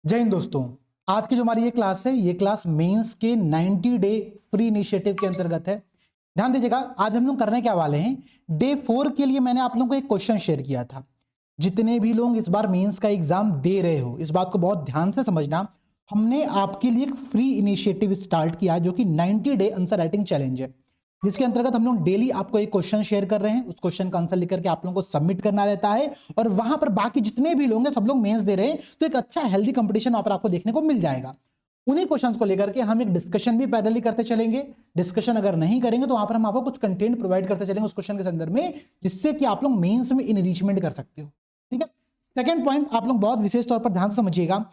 जय हिंद दोस्तों। आज की जो हमारी ये क्लास है, ये क्लास मेंस के 90 डे फ्री इनिशिएटिव के अंतर्गत है। ध्यान दीजिएगा, आज हम लोग करने क्या वाले हैं। डे 4 के लिए मैंने आप लोगों को एक क्वेश्चन शेयर किया था। जितने भी लोग इस बार मेंस का एग्जाम दे रहे हो, इस बात को बहुत ध्यान से समझना। हमने आपके लिए एक फ्री इनिशिएटिव स्टार्ट किया जो कि 90 डे आंसर राइटिंग चैलेंज है, जिसके अंतर्गत हम लोग डेली आपको एक क्वेश्चन शेयर कर रहे हैं। उस क्वेश्चन का आंसर लिख करके आप लोगों को सबमिट करना रहता है और वहां पर बाकी जितने भी लोग हैं सब लोग मेंस दे रहे हैं, तो एक अच्छा हेल्दी कंपटीशन वहां पर आपको देखने को मिल जाएगा। उन्हीं क्वेश्चंस को लेकर के हम एक डिस्कशन भी पैरेलली करते चलेंगे। डिस्कशन अगर नहीं करेंगे तो वहां पर हम आपको कुछ कंटेंट प्रोवाइड करते चलेंगे उस क्वेश्चन के संदर्भ में, जिससे कि आप लोग मेंस में इनरिचमेंट कर सकते हो। ठीक है। सेकंड पॉइंट आप लोग बहुत विशेष तौर पर ध्यान से समझिएगा।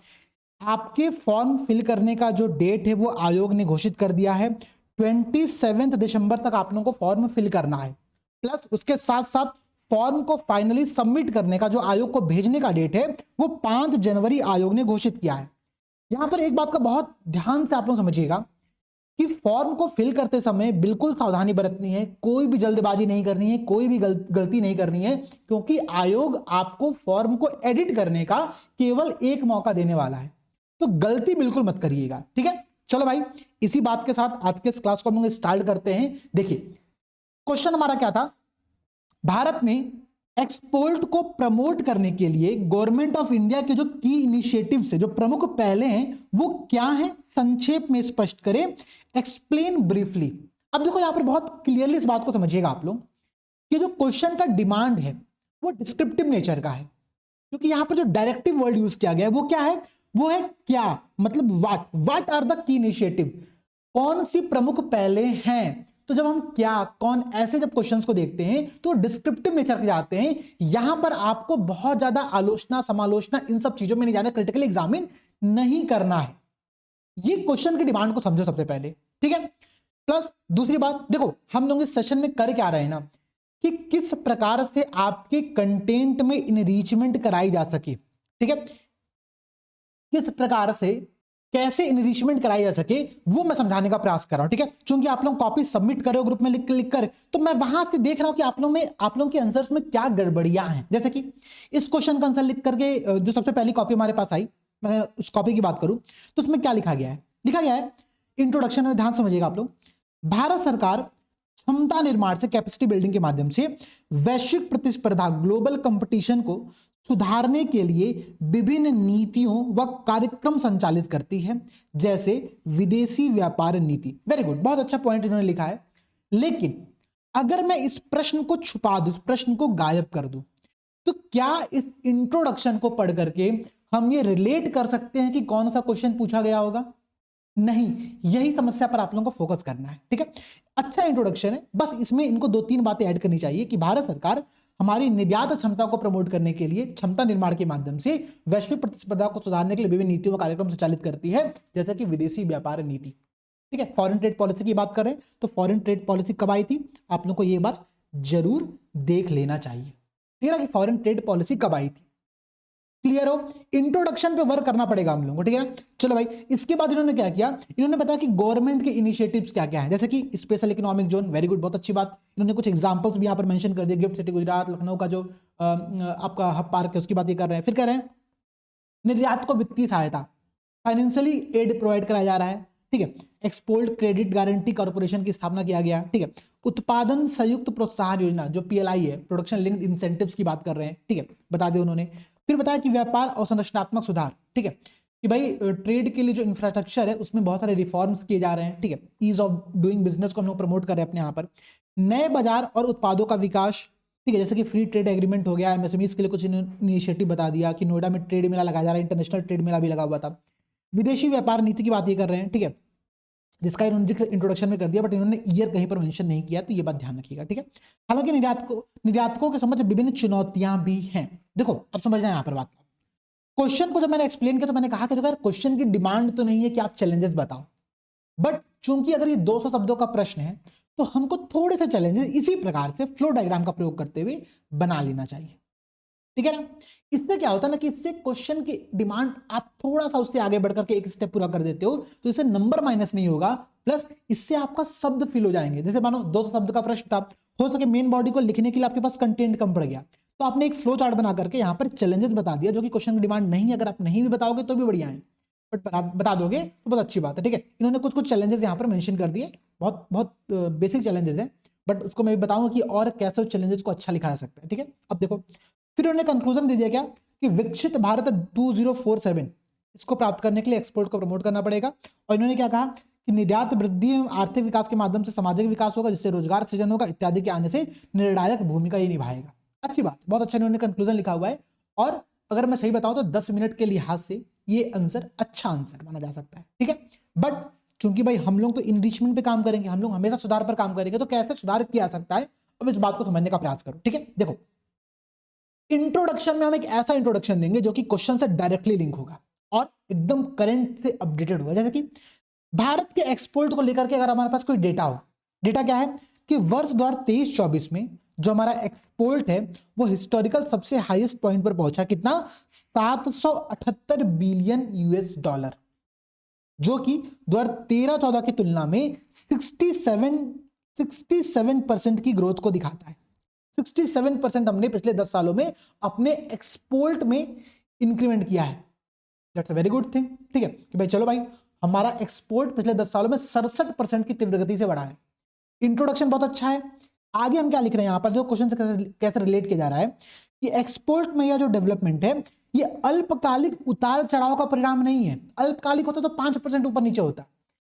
आपके फॉर्म फिल करने का जो डेट है वो आयोग ने घोषित कर दिया है। 27 दिसंबर तक आप लोगों को फॉर्म फिल करना है। प्लस उसके साथ साथ फॉर्म को फाइनली सबमिट करने का जो आयोग को भेजने का डेट है वो 5 जनवरी आयोग ने घोषित किया है। यहां पर एक बात का बहुत ध्यान से आप लोग समझिएगा कि फॉर्म को फिल करते समय बिल्कुल सावधानी बरतनी है, कोई भी जल्दबाजी नहीं करनी है, कोई भी गलती नहीं करनी है, क्योंकि आयोग आपको फॉर्म को एडिट करने का केवल एक मौका देने वाला है। तो गलती बिल्कुल मत करिएगा। ठीक है, चलो भाई, इसी बात के साथ आज के इस क्लास को हम लोग स्टार्ट करते हैं। देखिए, क्वेश्चन हमारा क्या था। भारत में एक्सपोर्ट को प्रमोट करने के लिए गवर्नमेंट ऑफ इंडिया के जो की इनिशिएटिव से जो प्रमुख पहले हैं वो क्या है, संक्षेप में स्पष्ट करें, एक्सप्लेन ब्रीफली। अब देखो यहां पर बहुत क्लियरली इस बात को समझिएगा आप लोग कि जो क्वेश्चन का डिमांड है वो डिस्क्रिप्टिव नेचर का है, क्योंकि यहां पर जो डायरेक्टिव वर्ड यूज किया गया है वो क्या है, वो है क्या, मतलब what are the key initiative, कौन सी प्रमुख पहले हैं। तो जब हम क्या, कौन, ऐसे जब क्वेश्चंस को देखते हैं तो डिस्क्रिप्टिव नेचर के जाते हैं। यहां पर आपको बहुत ज्यादा आलोचना समालोचना इन सब चीजों में नहीं जाना, क्रिटिकली एग्जामिन नहीं करना है। ये क्वेश्चन की डिमांड को समझो सबसे पहले। ठीक है। प्लस दूसरी बात, देखो हम लोग इस सेशन में कर क्या रहे हैं ना, कि किस प्रकार से आपके कंटेंट में इनरिचमेंट कराई जा सके। ठीक है, किस प्रकार से कैसे इनरिचमेंट कराई जा सके वो मैं समझाने का प्रयास कर रहा हूं। ठीक है, चूंकि आप लोग कॉपी सबमिट कर रहे हो ग्रुप में लिख कर, तो मैं वहां से देख रहा हूं कि आप लोगों के आंसर्स में क्या गड़बड़ियां हैं। जैसे कि इस क्वेश्चन का आंसर लिख करके जो सबसे पहली कॉपी हमारे पास आई, मैं उस कॉपी की बात करूं तो उसमें क्या लिखा गया है। लिखा गया है इंट्रोडक्शन में, ध्यान समझिएगा आप लोग, भारत सरकार क्षमता निर्माण से, कैपेसिटी बिल्डिंग के माध्यम से वैश्विक प्रतिस्पर्धा, ग्लोबल कंपटीशन को सुधारने के लिए विभिन्न नीतियों व कार्यक्रम संचालित करती है, जैसे विदेशी व्यापार नीति। वेरी गुड, बहुत अच्छा पॉइंट इन्होंने लिखा है। लेकिन अगर मैं इस प्रश्न को छुपा दूं, इस प्रश्न को गायब कर दूं, तो क्या इस इंट्रोडक्शन को पढ़ करके हम ये रिलेट कर सकते हैं कि कौन सा क्वेश्चन पूछा गया होगा? नहीं, यही समस्या पर आप लोगों को फोकस करना है। ठीक है, अच्छा इंट्रोडक्शन है, बस इसमें इनको 2-3 बातें ऐड करनी चाहिए कि भारत सरकार हमारी निर्यात क्षमता को प्रमोट करने के लिए क्षमता निर्माण के माध्यम से वैश्विक प्रतिस्पर्धा को सुधारने के लिए विभिन्न नीतियों व कार्यक्रम संचालित करती है, जैसे कि विदेशी व्यापार नीति। ठीक है, फॉरेन ट्रेड पॉलिसी की बात करें तो फॉरेन ट्रेड पॉलिसी कब आई थी, आप लोग को यह बात जरूर देख लेना चाहिए। ठीक है ना, कि फॉरेन ट्रेड पॉलिसी कब आई थी। क्लियर हो? इंट्रोडक्शन पे वर्क करना पड़ेगा हम लोगों को। ठीक है, चलो भाई, इसके बाद इन्होंने क्या किया, इन्होंने बताया कि गवर्नमेंट के इनिशिएटिव्स क्या क्या है, जैसे कि special economic zone. Very good, बहुत अच्छी बात। इन्होंने कुछ एग्जांपल्स भी यहां पर मेंशन कर दिए। गिफ्ट सिटी गुजरात, लखनऊ का जो आपका हब पार्क है उसकी बात ये कर रहे हैं। फिर कह रहे हैं निर्यात को वित्तीय सहायता, फाइनेंशियली एड प्रोवाइड कराया जा रहा है। ठीक है, एक्सपोर्ट क्रेडिट गारंटी कॉर्पोरेशन की स्थापना किया गया। ठीक है, उत्पादन संयुक्त प्रोत्साहन योजना जो पीएलआई है, प्रोडक्शन लिंक्ड इंसेंटिव्स की बात कर रहे हैं। ठीक है, बता दिया उन्होंने। फिर बताया कि व्यापार और संरचनात्मक सुधार। ठीक है, कि भाई ट्रेड के लिए जो इंफ्रास्ट्रक्चर है उसमें बहुत सारे रिफॉर्म्स किए जा रहे हैं। ठीक है, ईज ऑफ डूइंग बिजनेस को हम लोग प्रमोट कर रहे हैं अपने यहाँ पर। नए बाजार और उत्पादों का विकास। ठीक है, जैसे कि फ्री ट्रेड एग्रीमेंट हो गया, एमएसएमईज के लिए कुछ इनिशिएटिव बता दिया कि नोएडा में ट्रेड मेला लगाया जा रहा है, इंटरनेशनल ट्रेड मेला भी लगा हुआ था। विदेशी व्यापार नीति की बात ये कर रहे हैं। ठीक है, जिसका इन्होंने जिक्र इंट्रोडक्शन में कर दिया, बट इन्होंने ईयर कहीं पर मेंशन नहीं किया, तो ये बात ध्यान रखिएगा। ठीक है, हालांकि निर्यातकों के समझ विभिन्न चुनौतियां भी हैं। देखो अब समझना है यहाँ पर बात। क्वेश्चन को जब मैंने एक्सप्लेन किया तो मैंने कहा कि देखो यार, क्वेश्चन की डिमांड तो नहीं है कि आप चैलेंजेस बताओ, बट चूंकि अगर ये 200 शब्दों का प्रश्न है तो हमको थोड़े से चैलेंजेस इसी प्रकार से फ्लो डायग्राम का प्रयोग करते हुए बना लेना चाहिए। ठीक है ना, इससे क्या होता है ना कि इससे क्वेश्चन की डिमांड आप थोड़ा सा उससे आगे बढ़कर के एक स्टेप पूरा कर देते हो, तो इससे नंबर माइनस नहीं होगा, प्लस इससे आपका शब्द फिल हो जाएंगे। जैसे मानो 200 शब्द का प्रश्न था, हो सके मेन बॉडी को लिखने के लिए आपके पास कंटेंट कम पड़ गया, तो आपने एक फ्लो चार्ट बना करके यहाँ पर चैलेंजेस बता दिया, जो कि क्वेश्चन की डिमांड नहीं है। अगर आप नहीं भी बताओगे तो भी बढ़िया है, बट आप बता दोगे तो बहुत अच्छी बात है, ठीक है। इन्होंने कुछ कुछ चैलेंजेस यहाँ पर मेंशन कर दिए, बहुत बहुत बेसिक चैलेंजेस हैं, बट उसको मैं भी बताऊंगा कि और कैसे उस चैलेंजेस को अच्छा लिखा जा सकता है, ठीक है। अब देखो, फिर उन्होंने कंक्लूजन दे दिया क्या कि विकसित भारत 2047 इसको प्राप्त करने के लिए एक्सपोर्ट को प्रमोट करना पड़ेगा। और इन्होंने क्या कहा कि निर्यात वृद्धि एवं आर्थिक विकास के माध्यम से सामाजिक विकास होगा, जिससे रोजगार सृजन होगा इत्यादि के आने से निर्णायक भूमिका ये निभाएगा। अच्छी बात, बहुत अच्छा इन्होंने कंक्लूजन लिखा हुआ है। और अगर मैं सही बताऊं तो 10 मिनट के लिहाज से ये आंसर अच्छा आंसर माना जा सकता है, ठीक है। बट चूंकि भाई हम लोग तो इनरिचमेंट पे काम करेंगे, हम लोग हमेशा सुधार पर काम करेंगे, तो कैसे सुधार किया जा सकता है, अब इस बात को समझने का प्रयास करो, ठीक है। देखो, इंट्रोडक्शन में हम एक ऐसा इंट्रोडक्शन देंगे जो कि क्वेश्चन से डायरेक्टली लिंक होगा और एकदम करंट से अपडेटेड होगा। जैसे कि भारत के एक्सपोर्ट को लेकर के अगर हमारे पास कोई डेटा हो, डेटा क्या है कि वर्ष 2023-24 में जो हमारा एक्सपोर्ट है वो हिस्टोरिकल सबसे हाईएस्ट पॉइंट पर पहुंचा, कितना, 778 बिलियन यूएस डॉलर, जो कि 2013-14 की तुलना में 67% की ग्रोथ को दिखाता है। 67% हमने पिछले 10 सालों में अपने एक्सपोर्ट में इंक्रीमेंट किया है। That's a very good thing, ठीक है कि भाई चलो भाई हमारा एक्सपोर्ट पिछले 10 सालों में 67% की तीव्र गति से बढ़ा है। इंट्रोडक्शन बहुत अच्छा है। आगे हम क्या लिख रहे हैं यहाँ पर, जो क्वेश्चन से कैसे रिलेट किया जा रहा है कि एक्सपोर्ट में यह जो डेवलपमेंट है ये अल्पकालिक उतार चढ़ाव का परिणाम नहीं है। अल्पकालिक होता तो 5% ऊपर नीचे होता,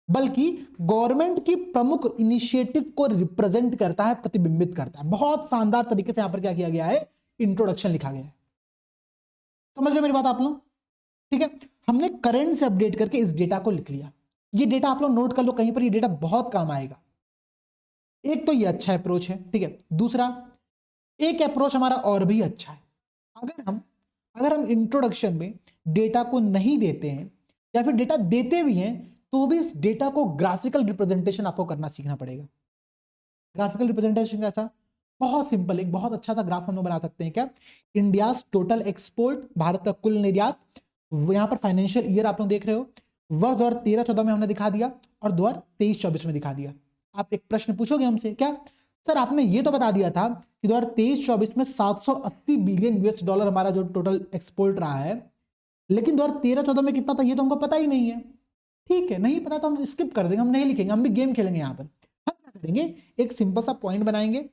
बल्कि गवर्नमेंट की प्रमुख इनिशिएटिव को रिप्रेजेंट करता है, प्रतिबिंबित करता है। बहुत शानदार तरीके से यहां पर क्या किया गया है, इंट्रोडक्शन लिखा गया है। समझ रहे मेरी बात आप लोग, ठीक है। हमने करंट से अपडेट करके इस डेटा को लिख लिया। ये डेटा आप लोग नोट कर लो कहीं पर, ये डेटा बहुत काम आएगा। एक तो ये अच्छा अप्रोच है, ठीक है। दूसरा एक अप्रोच हमारा और भी अच्छा है। अगर हम इंट्रोडक्शन में डेटा को नहीं देते हैं या फिर डेटा देते भी हैं तो भी इस डेटा को ग्राफिकल रिप्रेजेंटेशन आपको करना सीखना पड़ेगा। ग्राफिकल रिप्रेजेंटेशन कैसा, बहुत सिंपल, एक बहुत अच्छा सा ग्राफ हम लोग बना सकते हैं। क्या, इंडिया टोटल एक्सपोर्ट, भारत का कुल निर्यात, यहां पर फाइनेंशियल ईयर आप लोग देख रहे हो, वर्ष 2013-14 में हमने दिखा दिया और 2023-24 में दिखा दिया। आप एक प्रश्न पूछोगे हमसे, क्या सर आपने ये तो बता दिया था कि 2023-24 में 780 बिलियन यूएस डॉलर हमारा जो टोटल एक्सपोर्ट रहा है, लेकिन 2013-14 में कितना था ये तो हमको पता ही नहीं है। ठीक है, नहीं पता तो हम स्किप कर देंगे, हम नहीं लिखेंगे, हम भी गेम खेलेंगे। यहाँ पर हम क्या करेंगे, एक सिंपल सा पॉइंट बनाएंगे,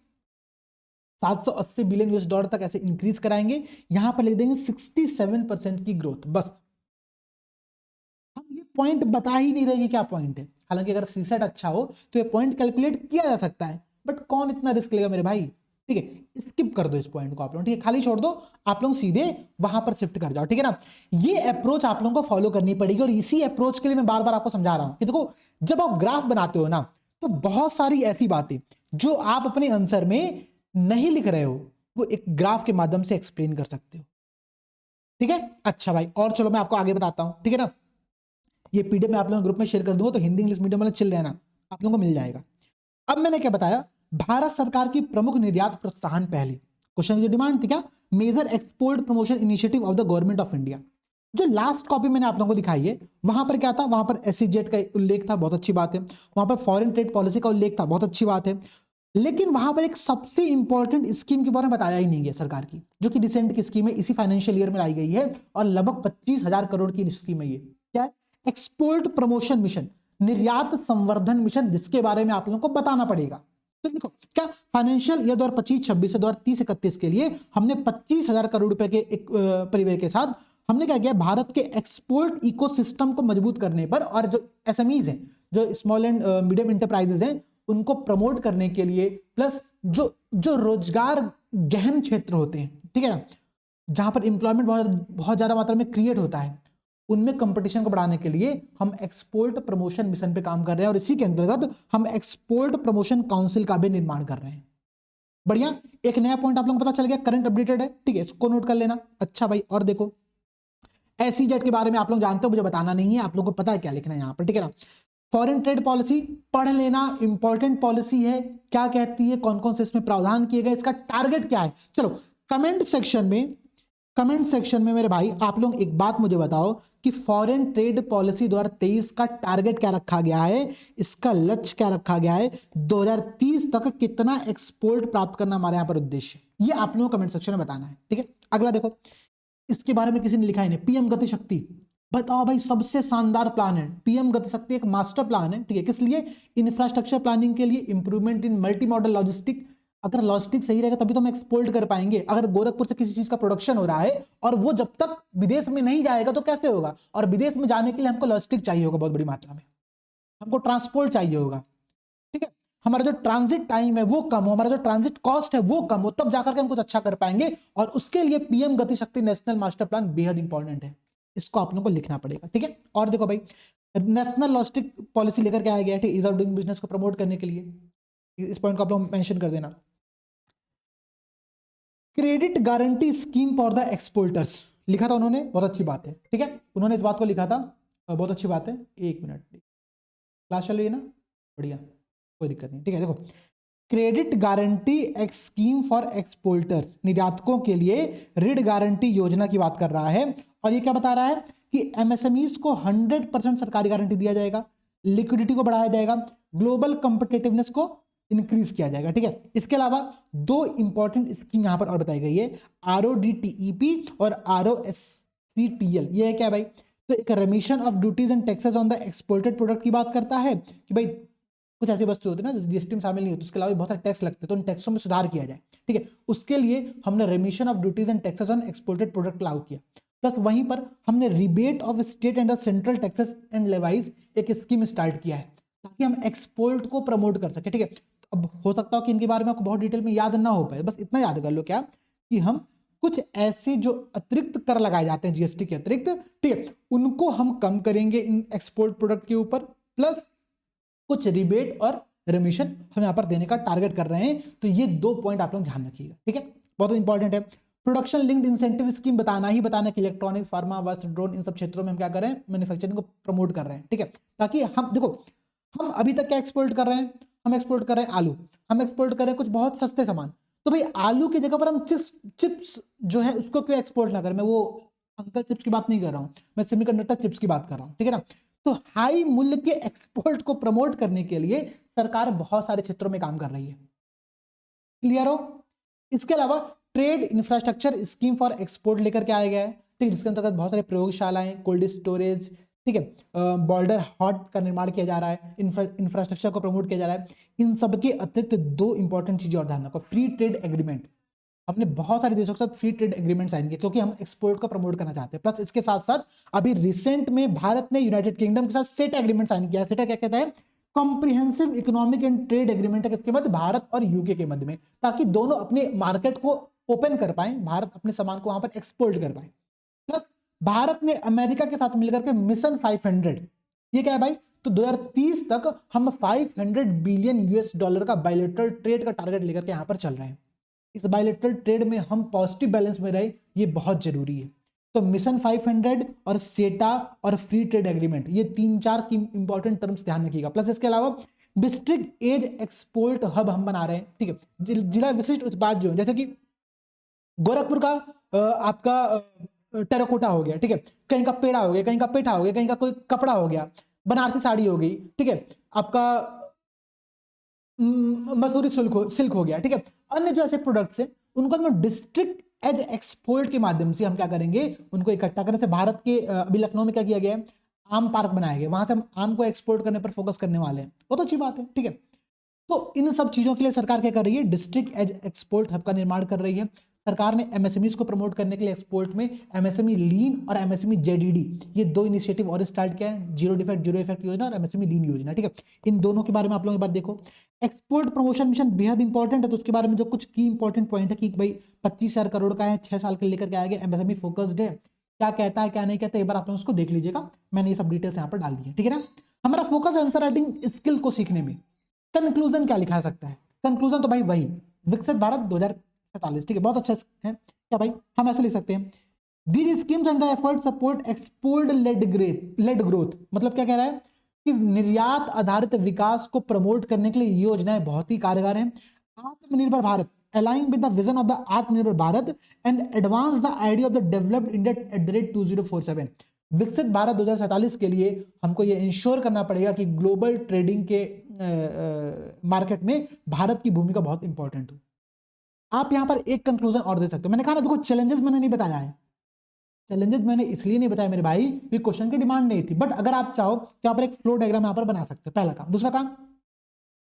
780 बिलियन यूएस डॉलर तक ऐसे इंक्रीज कराएंगे, यहां पर लिख देंगे 67% की ग्रोथ। बस हम ये पॉइंट बता ही नहीं रहे कि क्या पॉइंट है। हालांकि अगर सीसेट अच्छा हो तो ये पॉइंट कैलकुलेट किया जा सकता है, बट कौन इतना रिस्क लेगा मेरे भाई, ठीक है। स्किप कर दो इस पॉइंट को आप लोग, ठीक है, खाली छोड़ दो, आप लोग सीधे वहां पर शिफ्ट कर जाओ, ठीक है ना। ये अप्रोच आप लोगों को फॉलो करनी पड़ेगी और इसी अप्रोच के लिए मैं बार बार आपको समझा रहा हूं कि देखो जब आप ग्राफ बनाते हो ना तो बहुत सारी ऐसी बातें जो आप अपने आंसर में नहीं लिख रहे हो वो एक ग्राफ के माध्यम से एक्सप्लेन कर सकते हो, ठीक है। अच्छा भाई, और चलो मैं आपको आगे बताता हूं, ठीक है ना। ये पीडीएफ मैं आप लोगों के ग्रुप में शेयर कर दूंगा, तो हिंदी इंग्लिश मीडियम वाले चिल रहना, आप लोगों को मिल जाएगा। अब मैंने क्या बताया, भारत सरकार की प्रमुख निर्यात प्रोत्साहन पहली, क्वेश्चन की डिमांड थी क्या, major export promotion initiative of the government of India. जो लास्ट कॉपी मैंने आप लोगों को दिखाई है वहां पर क्या था, वहां पर एसईजेड का उल्लेख था, बहुत अच्छी बात है। वहां पर फॉरेन ट्रेड पॉलिसी का उल्लेख था, बहुत अच्छी बात है। लेकिन वहां पर एक सबसे इंपॉर्टेंट स्कीम के बारे में बताया ही नहीं गया सरकार की, जो कि रिसेंट की स्कीम है, इसी फाइनेंशियल ईयर में लाई गई है और लगभग 25,000 करोड़ की स्कीम है। ये क्या है, एक्सपोर्ट प्रमोशन मिशन, निर्यात संवर्धन मिशन, जिसके बारे में आप लोगों को बताना पड़ेगा। तो देखो क्या, फाइनेंशियल ईयर 2025-26 से 2030-31 के लिए हमने 25,000 करोड़ रुपए के एक परिव्यय के साथ हमने क्या किया, भारत के एक्सपोर्ट इकोसिस्टम को मजबूत करने पर और जो एसएमईज हैं, जो स्मॉल एंड मीडियम इंटरप्राइजेज हैं, उनको प्रमोट करने के लिए, प्लस जो रोजगार गहन क्षेत्र होते हैं, ठीक है ना, जहां पर इंप्लॉयमेंट बहुत ज्यादा मात्रा में क्रिएट होता है, उनमें कंपटीशन को बढ़ाने के लिए हम एक्सपोर्ट प्रमोशन मिशन पे काम कर रहे हैं और इसी के अंतर्गत हम एक्सपोर्ट प्रमोशन काउंसिल का भी निर्माण कर रहे हैं। बढ़िया, एक नया पॉइंट आप लोगों को पता चल गया, करंट अपडेटेड है, ठीक है, इसको नोट कर लेना। अच्छा भाई, और देखो एसईजेड के बारे में आप लोग जानते हो, मुझे बताना नहीं है, आप लोगों को पता है क्या लिखना है यहाँ पर, ठीक है ना। फॉरेन ट्रेड पॉलिसी पढ़ लेना, इंपॉर्टेंट पॉलिसी है, क्या कहती है, कौन कौन से इसमें प्रावधान किए गए, इसका टारगेट क्या है। चलो कमेंट सेक्शन में मेरे भाई आप लोग एक बात मुझे बताओ कि फॉरेन ट्रेड पॉलिसी 2023 का टारगेट क्या रखा गया है, इसका लक्ष्य क्या रखा गया है, 2030 तक कितना एक्सपोर्ट प्राप्त करना हमारे यहाँ पर उद्देश्य, ये आप लोगों को कमेंट सेक्शन में बताना है। ठीक है, अगला देखो, इसके बारे में किसी ने लिखा ही नहीं, पीएम गति शक्ति। बताओ भाई, सबसे शानदार प्लान है पीएम गति शक्ति, एक मास्टर प्लान है। ठीक है, किस लिए? इंफ्रास्ट्रक्चर प्लानिंग के लिए, improvement in multi modal logistic. अगर लॉजिस्टिक सही रहेगा तभी तो हम एक्सपोर्ट कर पाएंगे। अगर गोरखपुर से किसी चीज का प्रोडक्शन हो रहा है और वो जब तक विदेश में नहीं जाएगा तो कैसे होगा? और विदेश में जाने के लिए हमको लॉजिस्टिक चाहिए होगा बहुत बड़ी मात्रा में, हमको ट्रांसपोर्ट चाहिए होगा। ठीक है, हमारा जो ट्रांजिट टाइम है वो कम हो, हमारा जो ट्रांजिट कॉस्ट है वो कम हो, तब जाकर के हम कुछ अच्छा कर पाएंगे। और उसके लिए पीएम गति शक्ति नेशनल मास्टर प्लान बेहद इंपॉर्टेंट है, इसको आप लोगों को लिखना पड़ेगा। ठीक है, और देखो भाई, नेशनल लॉजिस्टिक पॉलिसी लेकर के आया गया है ईज ऑफ डूइंग बिजनेस को प्रमोट करने के लिए, इस पॉइंट को आप लोग मेंशन कर देना। Credit guarantee scheme for the exporters लिखा था उन्होंने, बहुत अच्छी बात है। ठीक है, उन्होंने इस बात को लिखा था, बहुत अच्छी बात है। एक मिनट, क्लास चल रही है ना? बढ़िया, कोई दिक्कत नहीं। ठीक है, देखो, credit guarantee scheme for exporters, निर्यातकों के लिए ऋण गारंटी योजना की बात कर रहा है। और ये क्या बता रहा है कि एमएसएमईज को 100% सरकारी गारंटी दिया जाएगा, लिक्विडिटी को बढ़ाया जाएगा, ग्लोबल कॉम्पिटिटिवनेस को इंक्रीज किया जाएगा। ठीक है, इसके अलावा दो इंपॉर्टेंट स्कीम यहां पर और बताई गई है, RODTEP और ROSCTL। ये है क्या भाई? तो एक रेमिशन of duties and taxes on the exported product की बात करता है कि भाई कुछ ऐसी वस्तु होती है ना जीएसटी में शामिल नहीं होती, उसके अलावा बहुत सारे टैक्स लगते हैं, तो उन टैक्सों में सुधार किया जाए। ठीक है, उसके लिए हमने remission of duties and taxes on exported product लागू किया। प्लस वहीं पर हमने rebate of state and central taxes and levies एक स्कीम स्टार्ट किया है ताकि हम एक्सपोर्ट को प्रमोट कर सके। ठीक है, अब हो सकता हो कि इनके बारे में आपको बहुत डिटेल में याद ना हो पाए, बस इतना याद कर लो क्या कि हम कुछ ऐसे जो अतिरिक्त कर लगाए जाते हैं जीएसटी के अतिरिक्त, ठीक है, उनको हम कम करेंगे इन एक्सपोर्ट प्रोडक्ट के ऊपर, प्लस कुछ रिबेट और रेमिशन हम यहाँ पर देने का टारगेट कर रहे हैं। तो ये दो पॉइंट आप लोग ध्यान रखिएगा। ठीक है, बहुत इंपॉर्टेंट है। प्रोडक्शन लिंक्ड इंसेंटिव स्कीम बताना ही बताना कि इलेक्ट्रॉनिक, फार्मा, वस्त्र, ड्रोन, इन सब क्षेत्रों में हम क्या कर रहे हैं, मैन्युफैक्चरिंग को प्रमोट कर रहे हैं। ठीक है, ताकि हम देखो, हम अभी तक क्या एक्सपोर्ट कर रहे हैं, हम एक्सपोर्ट कर रहे हैं आलू, हम एक्सपोर्ट कर रहे हैं कुछ बहुत सस्ते सामान। तो भाई आलू की जगह पर हम चिप्स जो है उसको क्यों एक्सपोर्ट ना करें? मैं वो अंकल चिप्स की बात नहीं कर रहा हूं, मैं सेमीकंडक्टर चिप्स की बात कर रहा हूं। ठीक है ना? तो हाई मूल्य के एक्सपोर्ट को प्रमोट करने के लिए सरकार बहुत सारे क्षेत्रों में काम कर रही है। क्लियर हो? इसके अलावा trade infrastructure scheme for export लेकर के आया गया है। ठीक है, जिसके अंतर्गत बहुत सारे प्रयोगशालाएं, कोल्ड स्टोरेज, ठीक है, बॉर्डर हॉट का निर्माण किया जा रहा है, इंफ्रास्ट्रक्चर को प्रमोट किया जा रहा है। इन सब के अतिरिक्त दो इंपॉर्टेंट चीजें और ध्यान रखो। फ्री ट्रेड एग्रीमेंट, हमने बहुत सारे देशों के साथ फ्री ट्रेड एग्रीमेंट साइन किए क्योंकि हम एक्सपोर्ट को प्रमोट करना चाहते हैं। प्लस इसके साथ साथ अभी रिसेंट में भारत ने यूनाइटेड किंगडम के साथ सेटा एग्रीमेंट साइन किया है। सेटा क्या कहता है? Comprehensive economic and trade agreement है किसके मध्य? भारत और यूके के मध्य में, ताकि दोनों अपने मार्केट को ओपन कर पाए, भारत अपने सामान को वहां पर एक्सपोर्ट कर पाए। प्लस भारत ने अमेरिका के साथ मिलकर के मिशन 500, ये क्या है भाई? तो 2030 तक हम 500 बिलियन यूएस डॉलर का बायलैटरल ट्रेड का टारगेट लेकर के यहां पर चल रहे हैं। इस बायलैटरल ट्रेड में हम पॉजिटिव बैलेंस में रहे, ये बहुत जरूरी है। तो मिशन 500 और सेटा और फ्री ट्रेड एग्रीमेंट, ये 3-4 की इंपॉर्टेंट टर्म्स ध्यान रखिएगा। प्लस इसके अलावा डिस्ट्रिक्ट एज एक्सपोर्ट हब हम बना रहे हैं। ठीक है, जिला विशिष्ट उत्पाद जो जैसे कि गोरखपुर का आपका टेराकोटा हो गया, ठीक है, कहीं का पेड़ा हो गया, कहीं का पेठा हो गया, कहीं का कोई कपड़ा हो गया, बनारसी साड़ी हो गई, ठीक है, आपका मसूरी सिल्क हो गया, ठीक है। अन्य जो ऐसे प्रोडक्ट्स हैं उनको हम डिस्ट्रिक्ट एज एक्सपोर्ट के माध्यम से हम क्या करेंगे, उनको इकट्ठा करें। जैसे भारत के अभी लखनऊ में क्या किया गया है, आम पार्क बनाया गया, वहां से हम आम को एक्सपोर्ट करने पर फोकस करने वाले हैं, बहुत अच्छी बात है, ठीक है। तो इन सब चीजों के लिए सरकार क्या कर रही है, डिस्ट्रिक्ट एज एक्सपोर्ट हब का निर्माण कर रही है। सरकार ने एमएसएमईज को प्रमोट करने के लिए एक्सपोर्ट में एमएसएमई लीन और एमएसएमई जेडीडी, ये दो इनिशिएटिव और स्टार्ट किया है, जीरो इफेक्ट योजना और एमएसएमई लीन योजना, ठीक है। इन दोनों के बारे में आप लोग एक बार देखो। एक्सपोर्ट प्रमोशन मिशन बेहद इंपॉर्टेंट है, तो उसके बारे में जो कुछ की इंपॉर्टेंट पॉइंट है कि भाई 25,000 करोड़ का है, 6 साल के लेकर के आएगा, एमएसएमई फोकस्ड है, क्या कहता है क्या नहीं कहता, एक बार आप लोग उसको देख लीजिएगा, मैंने ये सब डिटेल्स यहाँ पर डाल दी है, ठीक है ना। हमारा फोकस आंसर राइटिंग स्किल को सीखने में। कंक्लूजन क्या लिखा सकता है, कंक्लूजन तो भाई वही विकसित भारत 2047, ठीक है, बहुत अच्छा है। क्या भाई हम ऐसे लिख सकते हैं, these schemes and the effort support export led growth, मतलब क्या कह रहा है कि निर्यात आधारित विकास को प्रमोट करने के लिए योजनाएं बहुत ही कारगर हैं। Atmanirbhar Bharat aligning with the vision of the Atmanirbhar Bharat and advance the idea of the developed India at the rate 2047, Viksit Bharat 2047 के लिए हमको ये इंश्योर करना पड़ेगा कि ग्लोबल ट्रेडिंग के मार्केट में भारत की भूमिका बहुत इंपॉर्टेंट हो। आप यहां पर एक कंक्लूजन और दे सकते हो। मैंने कहा ना, देखो चैलेंजेस मैंने नहीं बताया है, चैलेंजेस मैंने इसलिए नहीं बताया मेरे भाई कि क्वेश्चन की डिमांड नहीं थी, बट अगर आप चाहो तो यहाँ पर एक फ्लो डायग्राम यहाँ पर बना सकते हो। पहला काम। दूसरा काम,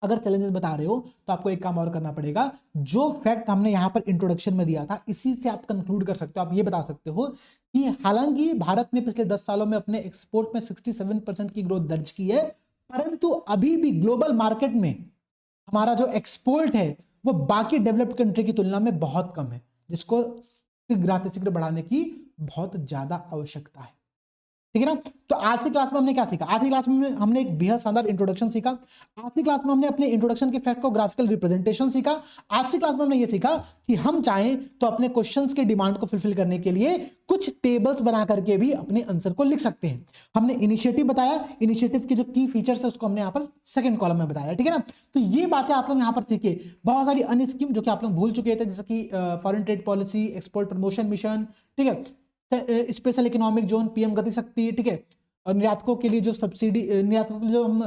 अगर चैलेंजेस बता रहे हो तो आपको एक काम और करना पड़ेगा, जो फैक्ट हमने यहाँ पर इंट्रोडक्शन में दिया था इसी से आप कंक्लूड कर सकते हो। आप ये बता सकते हो कि हालांकि भारत ने पिछले 10 सालों में अपने एक्सपोर्ट में 67% की ग्रोथ दर्ज की है, परंतु अभी भी ग्लोबल मार्केट में हमारा जो एक्सपोर्ट है वो बाकी डेवलप्ड कंट्री की तुलना में बहुत कम है, जिसको शीघ्र बढ़ाने की बहुत ज्यादा आवश्यकता है। ठीक है ना। तो आज की क्लास में हमने क्या सीखा? आज की क्लास में हमने एक बेहद शानदार इंट्रोडक्शन सीखा। आज की क्लास में हमने अपने इंट्रोडक्शन के फैक्ट को ग्राफिकल रिप्रेजेंटेशन सीखा। आज की क्लास में हमने ये सीखा कि हम चाहें तो अपने क्वेश्चंस के डिमांड को फुलफिल करने के लिए कुछ टेबल्स बना करके भी अपने आंसर को लिख सकते हैं। हमने इनिशिएटिव बताया, इनिशिएटिव के जो की फीचर्स है उसको हमने यहाँ पर सेकंड कॉलम में बताया। ठीक है ना। तो ये बातें आप लोग यहाँ पर सीखे। बहुत सारी अन्य स्कीम जो कि आप लोग भूल चुके थे, जैसे कि foreign trade policy, export promotion mission, ठीक है, स्पेशल इकोनॉमिक जोन, पीएम गति शक्ति, ठीक है, और निर्यातकों के लिए जो सब्सिडी, निर्यातकों के लिए जो हम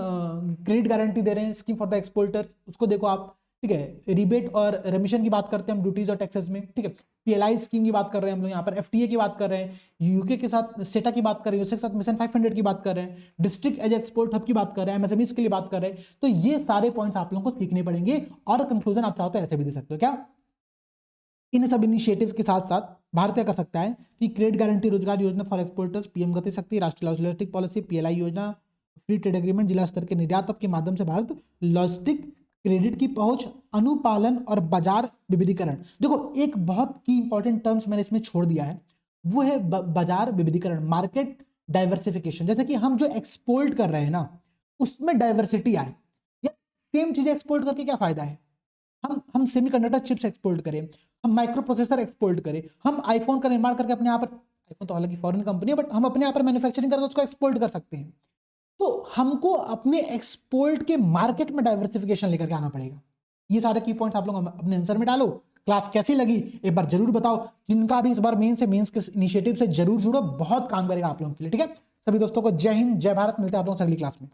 क्रेडिट गारंटी दे रहे हैं, स्कीम फॉर द एक्सपोर्टर्स, उसको देखो आप। ठीक है, रिबेट और रेमिशन की बात करते हैं हम ड्यूटीज और टैक्सेस में। ठीक है, पीएलआई स्कीम की बात कर रहे हैं हम लोग यहाँ पर, एफटीए की बात कर रहे हैं, यूके के साथ सेटा की बात कर रहे हैं, यूएसए के साथ मिशन 500 की बात कर रहे हैं, डिस्ट्रिक्ट एज एक्सपोर्ट हब की बात कर रहे हैं, एमएसएमईज के लिए बात कर रहे हैं। तो ये सारे पॉइंट्स आप लोगों को सीखने पड़ेंगे, और कंक्लूजन आप चाहो तो ऐसे भी दे सकते हो। क्या इन सब इनिशिएटिव के साथ साथ भारत क्या कर सकता है कि क्रेडिट गारंटी, रोजगार योजना फॉर एक्सपोर्टर्स, पीएम गति शक्ति, राष्ट्रीय लॉजिस्टिक पॉलिसी, पीएलआई योजना, फ्री ट्रेड एग्रीमेंट, जिला स्तर के निर्यात के माध्यम से भारत लॉजिस्टिक क्रेडिट की पहुंच, अनुपालन और बाजार विविधीकरण। देखो एक बहुत की इंपॉर्टेंट टर्म्स मैंने इसमें छोड़ दिया है, वो है बाजार विविधीकरण, मार्केट डाइवर्सिफिकेशन। जैसे कि हम जो एक्सपोर्ट कर रहे हैं ना, उसमें डाइवर्सिटी आए। या सेम चीजें एक्सपोर्ट करके क्या फायदा है? हम सेमीकंडक्टर चिप्स एक्सपोर्ट करें, हम माइक्रो प्रोसेसर एक्सपोर्ट करें, हम आईफोन का निर्माण करके अपने यहाँ पर, आईफोन तो हालांकि फॉरेन कंपनी है, बट हम अपने यहाँ पर मैन्युफैक्चरिंग करके उसको एक्सपोर्ट कर सकते हैं। तो हमको अपने एक्सपोर्ट के मार्केट में डाइवर्सिफिकेशन लेकर के आना पड़ेगा। ये सारे की पॉइंट्स आप लोग अपने आंसर में डालो। क्लास कैसी लगी एक बार जरूर बताओ। जिनका भी इस बार मेंस के इनिशिएटिव से जरूर जुड़ो, बहुत काम करेगा आप लोगों के लिए। ठीक है, सभी दोस्तों को जय हिंद, जय भारत। मिलते हैं आप लोगों से अगली क्लास में।